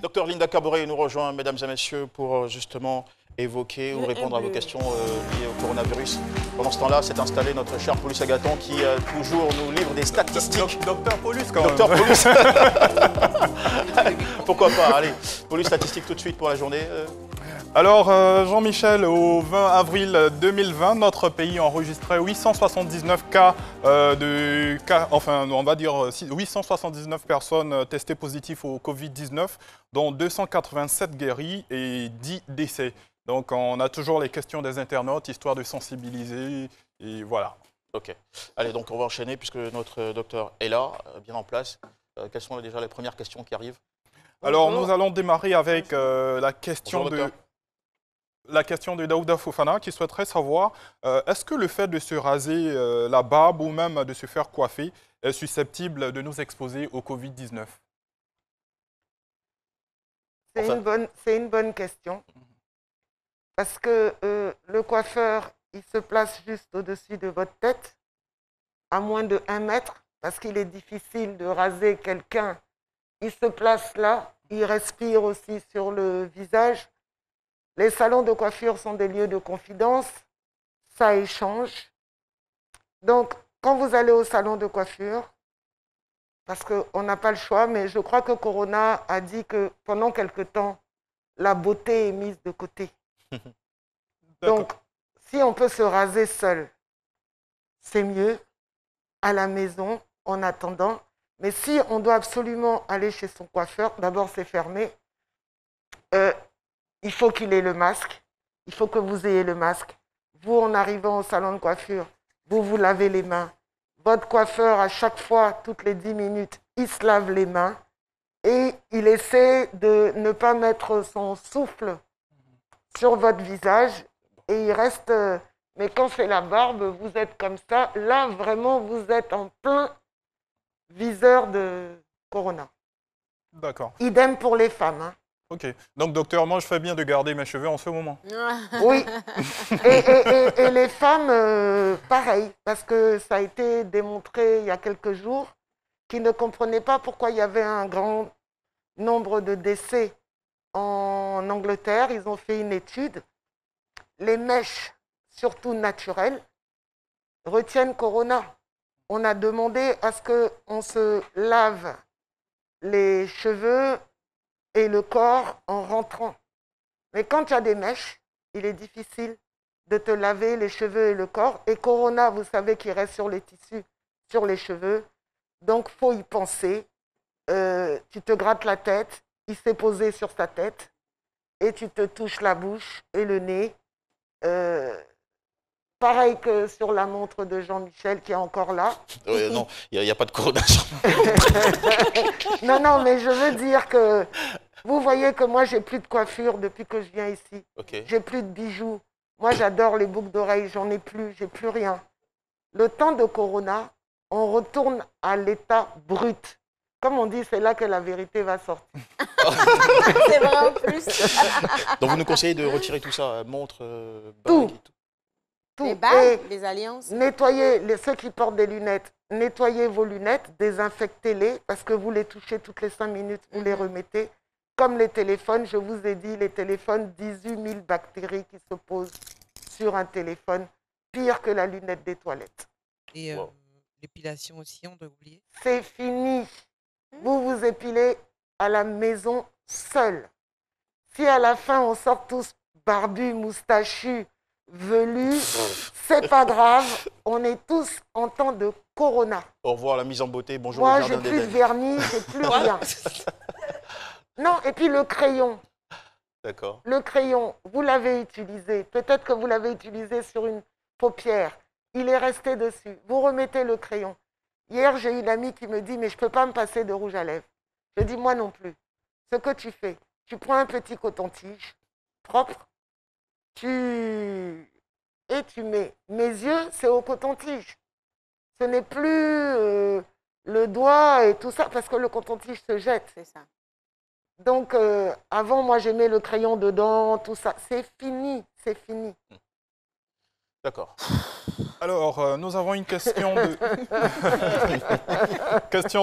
Docteur Linda Caboret nous rejoint, mesdames et messieurs, pour justement évoquer ou répondre à vos questions liées au coronavirus. Pendant ce temps-là, s'est installé notre cher Paulus Agathon qui toujours nous livre des statistiques. Docteur Paulus, quand même. Docteur Paulus. Pourquoi pas? Allez, Paulus, statistiques tout de suite pour la journée. Alors, Jean-Michel, au 20 avril 2020, notre pays enregistrait 879 on va dire 879 personnes testées positives au Covid-19, dont 287 guéris et 10 décès. Donc, on a toujours les questions des internautes, histoire de sensibiliser, et voilà. Ok. Allez, donc on va enchaîner puisque notre docteur est là, bien en place. Quelles sont déjà les premières questions qui arrivent? Alors, nous allons démarrer avec la question Bonjour, de Daouda Fofana qui souhaiterait savoir est-ce que le fait de se raser la barbe ou même de se faire coiffer est susceptible de nous exposer au Covid-19? C'est une bonne question. Parce que le coiffeur, il se place juste au-dessus de votre tête, à moins de 1 mètre, parce qu'il est difficile de raser quelqu'un. Il se place là, il respire aussi sur le visage. Les salons de coiffure sont des lieux de confidence, ça échange. Donc, quand vous allez au salon de coiffure, parce qu'on n'a pas le choix, mais je crois que Corona a dit que pendant quelque temps, la beauté est mise de côté. Donc, si on peut se raser seul, c'est mieux, à la maison, en attendant. Mais si on doit absolument aller chez son coiffeur, d'abord c'est fermé, il faut qu'il ait le masque, il faut que vous ayez le masque. Vous, en arrivant au salon de coiffure, vous vous lavez les mains. Votre coiffeur, à chaque fois, toutes les 10 minutes, il se lave les mains et il essaie de ne pas mettre son souffle sur votre visage et il reste... mais quand c'est la barbe, vous êtes comme ça. Là, vraiment, vous êtes en plein viseur de Corona. D'accord. Idem pour les femmes. Hein. Ok. Donc, docteur, moi, je fais bien de garder mes cheveux en ce moment. Oui. Et les femmes, pareil, parce que ça a été démontré il y a quelques jours qu'ils ne comprenaient pas pourquoi il y avait un grand nombre de décès en Angleterre. Ils ont fait une étude. Les mèches, surtout naturelles, retiennent Corona. On a demandé à ce qu'on se lave les cheveux et le corps en rentrant. Mais quand il y a des mèches, il est difficile de te laver les cheveux et le corps. Et Corona, vous savez qu'il reste sur les tissus, sur les cheveux. Donc, il faut y penser. Tu te grattes la tête, il s'est posé sur ta tête et tu te touches la bouche et le nez. Pareil que sur la montre de Jean-Michel qui est encore là. Non, il n'y a pas de corona sur Non, non, mais je veux dire que vous voyez que moi, j'ai plus de coiffure depuis que je viens ici. Okay. J'ai plus de bijoux. Moi, j'adore les boucles d'oreilles, j'en ai plus, j'ai plus rien. Le temps de Corona, on retourne à l'état brut. Comme on dit, c'est là que la vérité va sortir. C'est vrai en plus. Donc, vous nous conseillez de retirer tout ça, montre, tout. bague et tout. Les bagues, les alliances. Nettoyez, ceux qui portent des lunettes, nettoyez vos lunettes, désinfectez-les, parce que vous les touchez toutes les 5 minutes, vous les remettez. Comme les téléphones, je vous ai dit, les téléphones, 18 000 bactéries qui se posent sur un téléphone, pire que la lunette des toilettes. Et l'épilation aussi, on doit oublier. C'est fini. Vous vous épilez à la maison seul. Si à la fin, on sort tous barbus, moustachus, velus, c'est pas grave. On est tous en temps de Corona. Au revoir la mise en beauté, bonjour Moi, le j'ai jardin plus de d'Éden. vernis, j'ai plus rien. Non, et puis le crayon. D'accord. Le crayon, vous l'avez utilisé. Peut-être que vous l'avez utilisé sur une paupière. Il est resté dessus. Vous remettez le crayon. Hier, j'ai une amie qui me dit, mais je ne peux pas me passer de rouge à lèvres. Je dis, moi non plus. Ce que tu fais, tu prends un petit coton-tige propre, et tu mets. Mes yeux, c'est au coton-tige. Ce n'est plus le doigt et tout ça, parce que le coton-tige se jette. C'est ça. Donc, avant, moi, j'aimais le crayon dedans, tout ça. C'est fini, c'est fini. D'accord. Alors, nous avons une question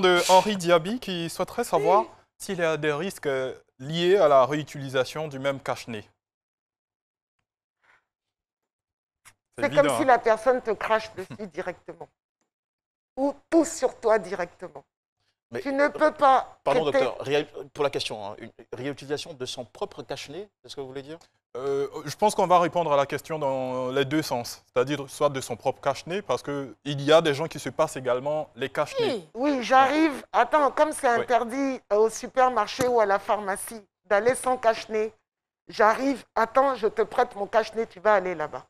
de Henri Diaby qui souhaiterait savoir s'il y a des risques liés à la réutilisation du même cache-nez. C'est comme si la personne te crache dessus directement. Ou pousse sur toi directement. Mais, tu ne peux pas... Pardon, docteur, pour la question, hein, une réutilisation de son propre cache-nez, c'est ce que vous voulez dire? Je pense qu'on va répondre à la question dans les deux sens. C'est-à-dire soit de son propre cache-nez, parce qu'il y a des gens qui se passent également les cache-nez. Oui, j'arrive... Attends, comme c'est interdit au supermarché ou à la pharmacie d'aller sans cache-nez, j'arrive, attends, je te prête mon cache-nez, tu vas aller là-bas.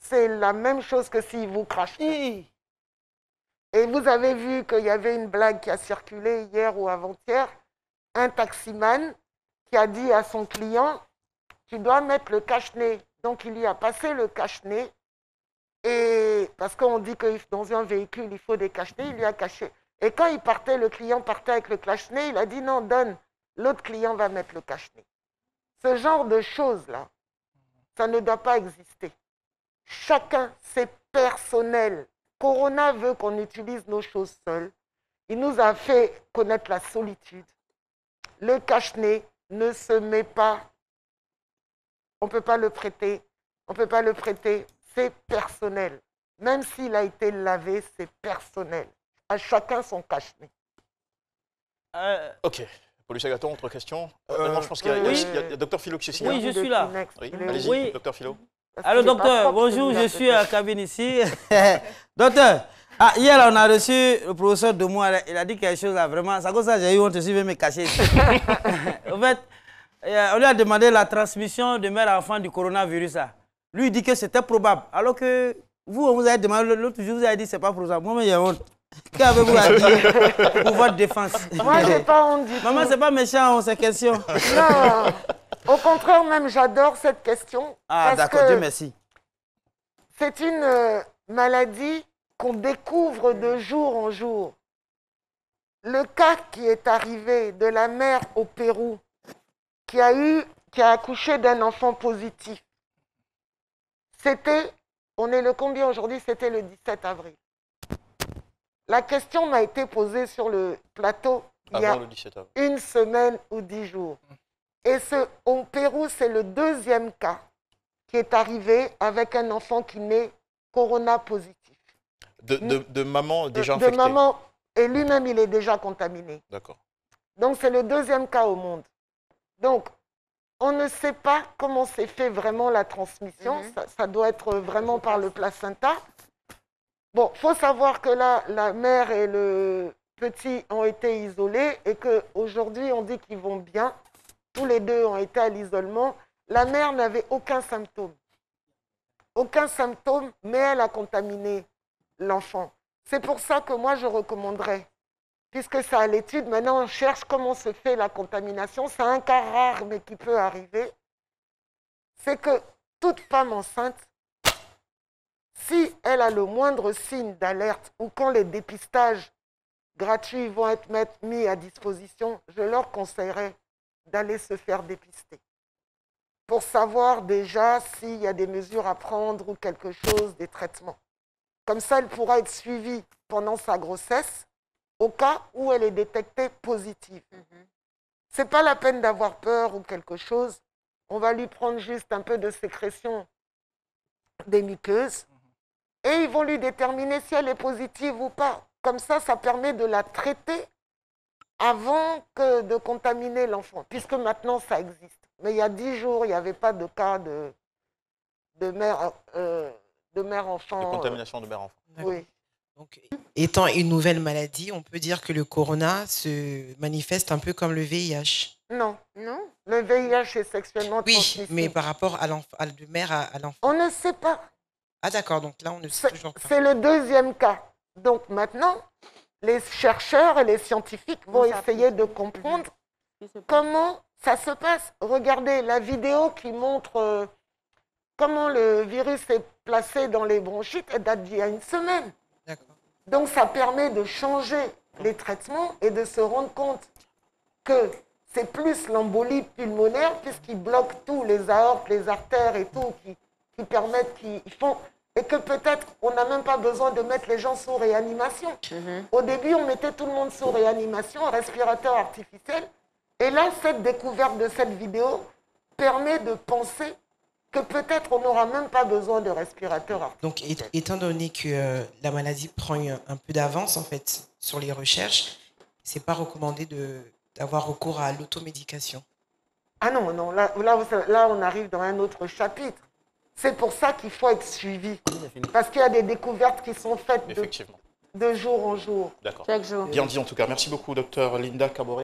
C'est la même chose que s'il vous crache. Et vous avez vu qu'il y avait une blague qui a circulé hier ou avant-hier. Un taximan qui a dit à son client, tu dois mettre le cache-nez. Donc, il lui a passé le cache-nez. Et parce qu'on dit que dans un véhicule, il faut des cache-nez, il lui a caché. Et quand il partait, le client partait avec le cache-nez, il a dit non, donne. L'autre client va mettre le cache-nez. Ce genre de choses-là, ça ne doit pas exister. Chacun, c'est personnel. Corona veut qu'on utilise nos choses seules. Il nous a fait connaître la solitude. Le cache-nez ne se met pas. On ne peut pas le prêter. On ne peut pas le prêter. C'est personnel. Même s'il a été lavé, c'est personnel. À chacun son cache-nez. Ok. Police Agathon, autre question. Non, je pense qu'il y a Dr Philo qui s'est signé. Oui, je suis là. Oui, allez-y, Dr Philo. Alors, docteur, bonjour, je suis à la cabine ici. Docteur, hier, on a reçu le professeur de moi, il a dit quelque chose là, vraiment. C'est comme ça que j'ai eu honte, je suis venu me cacher ici. En fait, on lui a demandé la transmission de mère-enfant du coronavirus là. Lui, il dit que c'était probable. Alors que vous, on vous avez demandé, l'autre jour, vous avez dit que ce n'est pas probable. Moi, j'ai honte. Qu'avez-vous à dire pour votre défense? Moi, je n'ai pas honte du tout. Maman, ce n'est pas méchant, ces questions. Non. Au contraire, même, j'adore cette question. Ah, d'accord, Dieu merci. C'est une maladie qu'on découvre de jour en jour. Le cas qui est arrivé de la mère au Pérou, qui a accouché d'un enfant positif, c'était, on est le combien aujourd'hui? C'était le 17 avril. La question m'a été posée sur le plateau il y a une semaine ou 10 jours. Et au Pérou, c'est le deuxième cas qui est arrivé avec un enfant qui naît corona positif. De maman déjà infectée. De maman, et lui-même, il est déjà contaminé. D'accord. Donc, c'est le deuxième cas au monde. Donc, on ne sait pas comment s'est fait vraiment la transmission. Ça doit être vraiment par le placenta. Bon, il faut savoir que là, la mère et le petit ont été isolés et qu'aujourd'hui, on dit qu'ils vont bien. Tous les deux ont été à l'isolement. La mère n'avait aucun symptôme. Aucun symptôme, mais elle a contaminé l'enfant. C'est pour ça que moi, je recommanderais, puisque c'est à l'étude, maintenant on cherche comment se fait la contamination. C'est un cas rare, mais qui peut arriver. C'est que toute femme enceinte, si elle a le moindre signe d'alerte ou quand les dépistages gratuits vont être mis à disposition, je leur conseillerais d'aller se faire dépister pour savoir déjà s'il y a des mesures à prendre ou quelque chose, des traitements. Comme ça, elle pourra être suivie pendant sa grossesse au cas où elle est détectée positive. Ce n'est pas la peine d'avoir peur ou quelque chose. On va lui prendre juste un peu de sécrétion des muqueuses et ils vont lui déterminer si elle est positive ou pas. Comme ça, ça permet de la traiter avant que de contaminer l'enfant, puisque maintenant ça existe. Mais il y a 10 jours, il n'y avait pas de cas de mère-enfant. De contamination de mère-enfant. Oui. Donc, étant une nouvelle maladie, on peut dire que le corona se manifeste un peu comme le VIH. Non. Non. Le VIH est sexuellement transmissible. Oui, mais par rapport de mère à l'enfant. On ne sait pas. Ah d'accord, donc là on ne sait toujours pas. C'est le deuxième cas. Donc maintenant, les chercheurs et les scientifiques vont essayer de comprendre comment ça se passe. Regardez la vidéo qui montre comment le virus est placé dans les bronchites, elle date d'il y a une semaine. Donc ça permet de changer les traitements et de se rendre compte que c'est plus l'embolie pulmonaire puisqu'ils bloquent tout, les aortes, les artères et tout, qui permettent, qui font... Et que peut-être on n'a même pas besoin de mettre les gens sous réanimation. Au début, on mettait tout le monde sous réanimation, respirateur artificiel. Et là, cette découverte de cette vidéo permet de penser que peut-être on n'aura même pas besoin de respirateur artificiel. Donc, étant donné que la maladie prend un peu d'avance, en fait, sur les recherches, c'est pas recommandé d'avoir recours à l'automédication. Ah non, non, là, on arrive dans un autre chapitre. C'est pour ça qu'il faut être suivi. Parce qu'il y a des découvertes qui sont faites de jour en jour. D'accord. Chaque jour. Bien dit en tout cas. Merci beaucoup, docteur Linda Caboret.